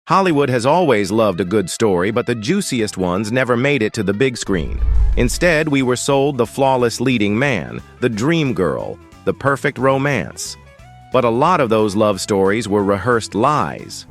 Hollywood has always loved a good story, but the juiciest ones never made it to the big screen. Instead, we were sold the flawless leading man, the dream girl, the perfect romance. But a lot of those love stories were rehearsed lies.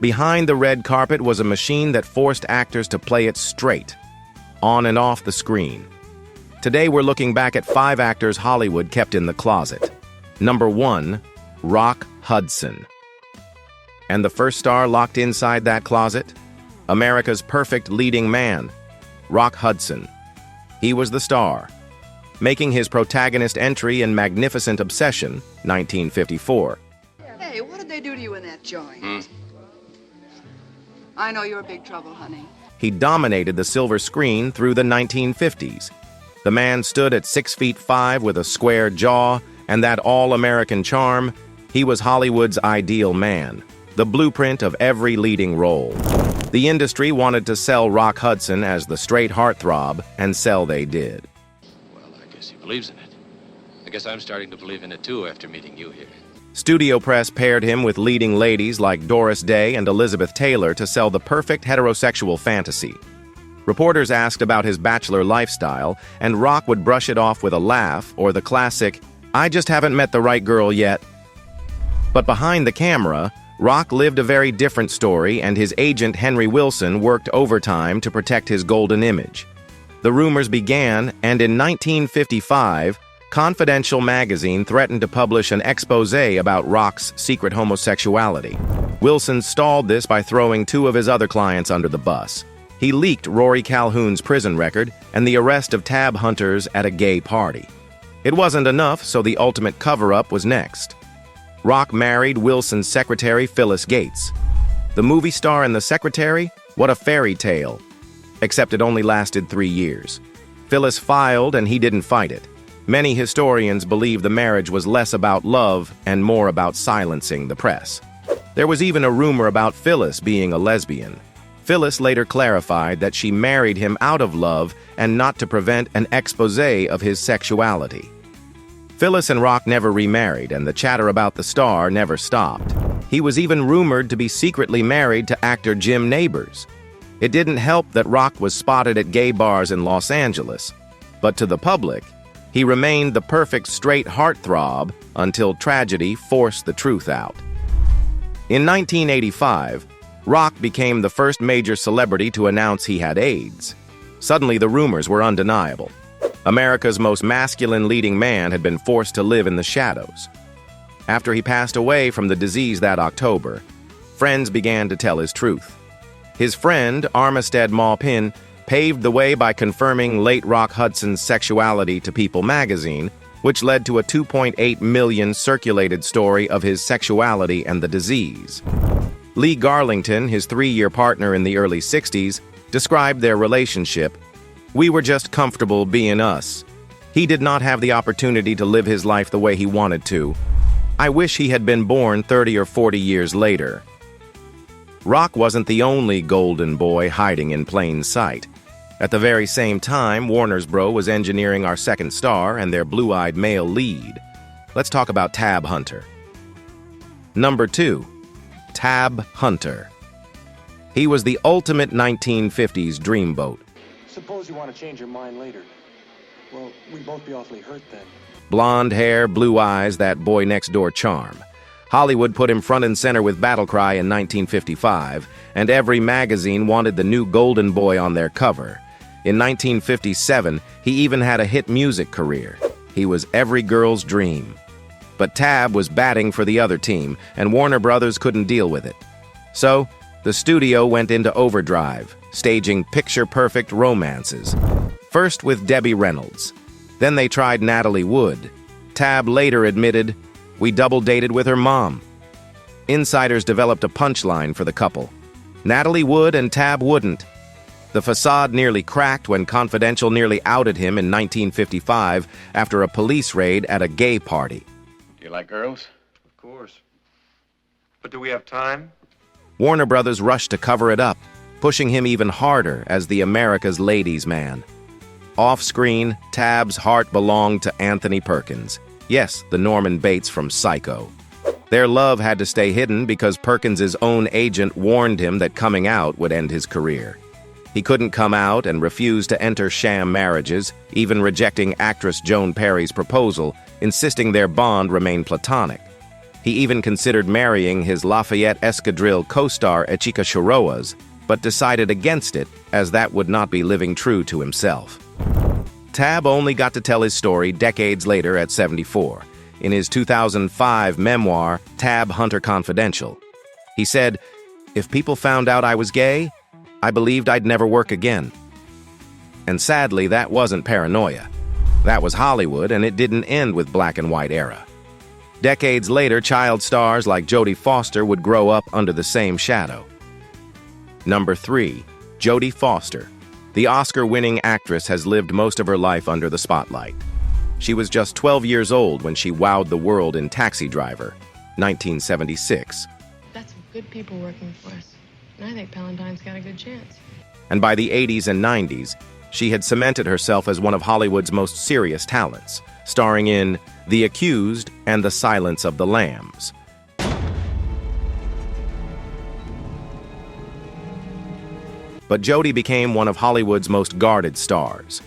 Behind the red carpet was a machine that forced actors to play it straight, on and off the screen. Today, we're looking back at 5 actors Hollywood kept in the closet. Number 1, Rock Hudson. And the first star locked inside that closet? America's perfect leading man, Rock Hudson. He was the star, making his protagonist entry in Magnificent Obsession, 1954. Hey, what did they do to you in that joint? I know you're big trouble, honey. He dominated the silver screen through the 1950s. The man stood at 6'5" with a square jaw and that all-American charm. He was Hollywood's ideal man, the blueprint of every leading role. The industry wanted to sell Rock Hudson as the straight heartthrob, and sell they did. Well, I guess he believes in it. I guess I'm starting to believe in it too after meeting you here. Studio press paired him with leading ladies like Doris Day and Elizabeth Taylor to sell the perfect heterosexual fantasy. Reporters asked about his bachelor lifestyle, and Rock would brush it off with a laugh or the classic, "I just haven't met the right girl yet." But behind the camera, Rock lived a very different story, and his agent Henry Wilson worked overtime to protect his golden image. The rumors began, and in 1955, Confidential magazine threatened to publish an exposé about Rock's secret homosexuality. Wilson stalled this by throwing 2 of his other clients under the bus. He leaked Rory Calhoun's prison record and the arrest of tab hunters at a gay party. It wasn't enough, so the ultimate cover-up was next. Rock married Wilson's secretary, Phyllis Gates. The movie star and the secretary? What a fairy tale. Except it only lasted 3 years. Phyllis filed and he didn't fight it. Many historians believe the marriage was less about love and more about silencing the press. There was even a rumor about Phyllis being a lesbian. Phyllis later clarified that she married him out of love and not to prevent an exposé of his sexuality. Phyllis and Rock never remarried, and the chatter about the star never stopped. He was even rumored to be secretly married to actor Jim Nabors. It didn't help that Rock was spotted at gay bars in Los Angeles, but to the public, he remained the perfect straight heartthrob until tragedy forced the truth out. In 1985, Rock became the first major celebrity to announce he had AIDS. Suddenly, the rumors were undeniable. America's most masculine leading man had been forced to live in the shadows. After he passed away from the disease that October, friends began to tell his truth. His friend, Armistead Maupin, paved the way by confirming late Rock Hudson's sexuality to People magazine, which led to a 2.8 million circulated story of his sexuality and the disease. Lee Garlington, his 3-year partner in the early 60s, described their relationship. "We were just comfortable being us. He did not have the opportunity to live his life the way he wanted to. I wish he had been born 30 or 40 years later." Rock wasn't the only golden boy hiding in plain sight. At the very same time, Warner's Bros. Was engineering our second star and their blue-eyed male lead. Let's talk about Tab Hunter. Number 2, Tab Hunter. He was the ultimate 1950s dreamboat. Suppose you want to change your mind later. Well, we'd both be awfully hurt then. Blonde hair, blue eyes, that boy-next-door charm. Hollywood put him front and center with Battle Cry in 1955, and every magazine wanted the new golden boy on their cover. In 1957, he even had a hit music career. He was every girl's dream. But Tab was batting for the other team, and Warner Brothers couldn't deal with it. So, the studio went into overdrive, staging picture-perfect romances. First with Debbie Reynolds. Then they tried Natalie Wood. Tab later admitted, "We double-dated with her mom." Insiders developed a punchline for the couple. Natalie would and Tab wouldn't. The facade nearly cracked when Confidential nearly outed him in 1955 after a police raid at a gay party. Do you like girls? Of course. But do we have time? Warner Brothers rushed to cover it up, pushing him even harder as the America's ladies' man. Off-screen, Tab's heart belonged to Anthony Perkins. Yes, the Norman Bates from Psycho. Their love had to stay hidden because Perkins's own agent warned him that coming out would end his career. He couldn't come out and refused to enter sham marriages, even rejecting actress Joan Perry's proposal, insisting their bond remain platonic. He even considered marrying his Lafayette Escadrille co-star Echika Shiroa's, but decided against it, as that would not be living true to himself. Tab only got to tell his story decades later at 74, in his 2005 memoir, Tab Hunter Confidential. He said, "If people found out I was gay, I believed I'd never work again." And sadly, that wasn't paranoia. That was Hollywood, and it didn't end with black and white era. Decades later, child stars like Jodie Foster would grow up under the same shadow. Number 3. Jodie Foster. The Oscar-winning actress has lived most of her life under the spotlight. She was just 12 years old when she wowed the world in Taxi Driver, 1976. Got some good people working for us, and I think Pallantine's got a good chance. And by the 80s and 90s, she had cemented herself as one of Hollywood's most serious talents, starring in The Accused and The Silence of the Lambs. But Jodie became one of Hollywood's most guarded stars.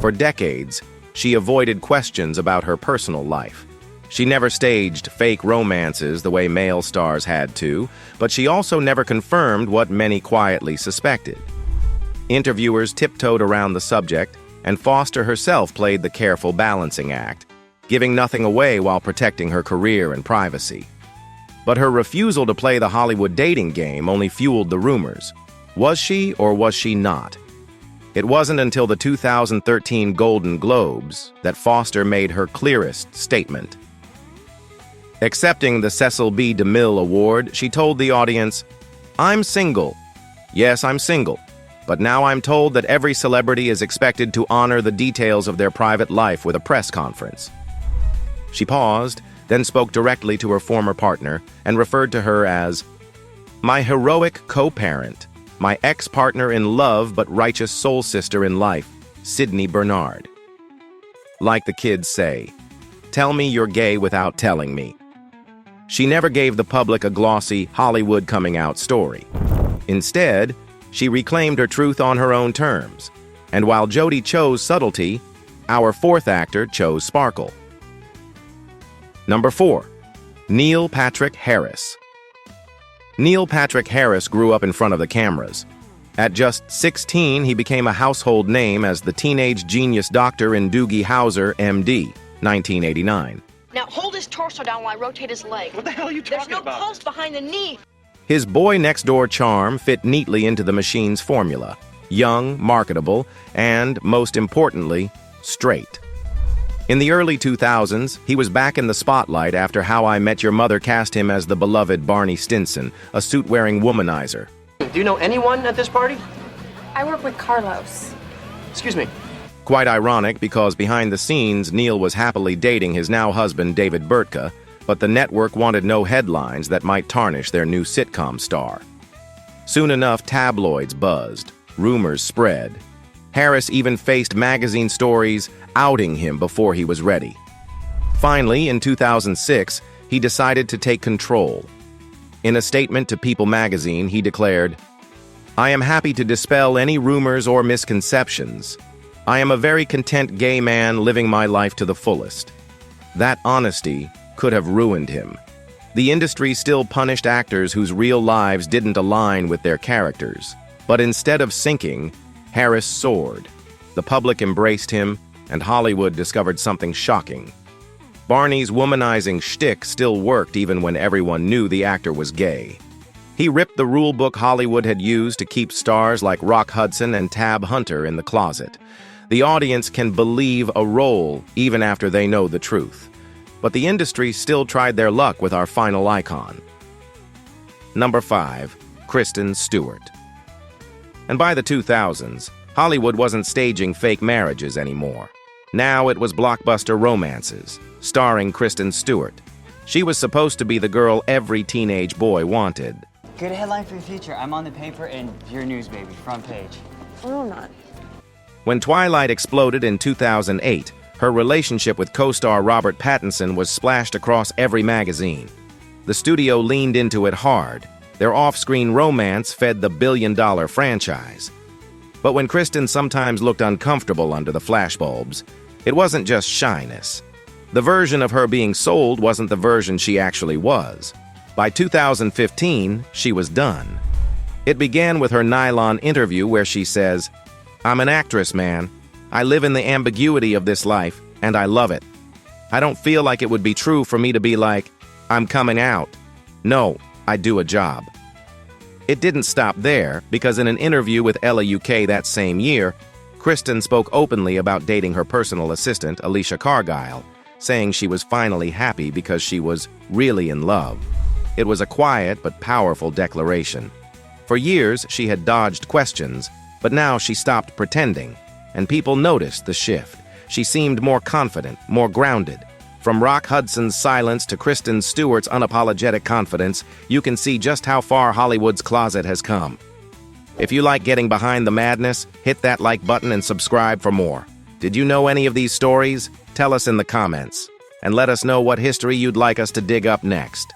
For decades, she avoided questions about her personal life. She never staged fake romances the way male stars had to, but she also never confirmed what many quietly suspected. Interviewers tiptoed around the subject, and Foster herself played the careful balancing act, giving nothing away while protecting her career and privacy. But her refusal to play the Hollywood dating game only fueled the rumors. Was she or was she not? It wasn't until the 2013 Golden Globes that Foster made her clearest statement. Accepting the Cecil B. DeMille Award, she told the audience, "I'm single. Yes, I'm single. But now I'm told that every celebrity is expected to honor the details of their private life with a press conference." She paused, then spoke directly to her former partner and referred to her as my heroic co-parent, my ex-partner in love but righteous soul sister in life, Sydney Bernard. Like the kids say, tell me you're gay without telling me. She never gave the public a glossy Hollywood coming out story. Instead, she reclaimed her truth on her own terms. And while Jodie chose subtlety, our fourth actor chose sparkle. Number 4. Neil Patrick Harris. Neil Patrick Harris grew up in front of the cameras. At just 16, he became a household name as the teenage genius doctor in Doogie Howser, M.D., 1989. Now hold his torso down while I rotate his leg. What the hell are you talking about? There's no pulse behind the knee. His boy-next-door charm fit neatly into the machine's formula. Young, marketable, and, most importantly, straight. In the early 2000s, he was back in the spotlight after How I Met Your Mother cast him as the beloved Barney Stinson, a suit-wearing womanizer. Do you know anyone at this party? I work with Carlos. Excuse me. Quite ironic because behind the scenes, Neil was happily dating his now husband David Burtka, but the network wanted no headlines that might tarnish their new sitcom star. Soon enough, tabloids buzzed, rumors spread. Harris even faced magazine stories outing him before he was ready. Finally, in 2006, he decided to take control. In a statement to People magazine, he declared, "I am happy to dispel any rumors or misconceptions. I am a very content gay man living my life to the fullest." That honesty could have ruined him. The industry still punished actors whose real lives didn't align with their characters. But instead of sinking, Harris soared. The public embraced him, and Hollywood discovered something shocking. Barney's womanizing shtick still worked even when everyone knew the actor was gay. He ripped the rulebook Hollywood had used to keep stars like Rock Hudson and Tab Hunter in the closet. The audience can believe a role even after they know the truth. But the industry still tried their luck with our final icon. Number 5. Kristen Stewart. And by the 2000s, Hollywood wasn't staging fake marriages anymore. Now it was blockbuster romances, starring Kristen Stewart. She was supposed to be the girl every teenage boy wanted. Good headline for the future. I'm on the paper and your news, baby. Front page. No, I'm not. When Twilight exploded in 2008, her relationship with co-star Robert Pattinson was splashed across every magazine. The studio leaned into it hard. Their off-screen romance fed the billion-dollar franchise. But when Kristen sometimes looked uncomfortable under the flashbulbs, it wasn't just shyness. The version of her being sold wasn't the version she actually was. By 2015, she was done. It began with her nylon interview where she says, "I'm an actress, man. I live in the ambiguity of this life, and I love it. I don't feel like it would be true for me to be like, I'm coming out. No, I do a job." It didn't stop there, because in an interview with Ella UK that same year, Kristen spoke openly about dating her personal assistant, Alicia Cargile, saying she was finally happy because she was really in love. It was a quiet but powerful declaration. For years, she had dodged questions, but now she stopped pretending, and people noticed the shift. She seemed more confident, more grounded. From Rock Hudson's silence to Kristen Stewart's unapologetic confidence, you can see just how far Hollywood's closet has come. If you like getting behind the madness, hit that like button and subscribe for more. Did you know any of these stories? Tell us in the comments, and let us know what history you'd like us to dig up next.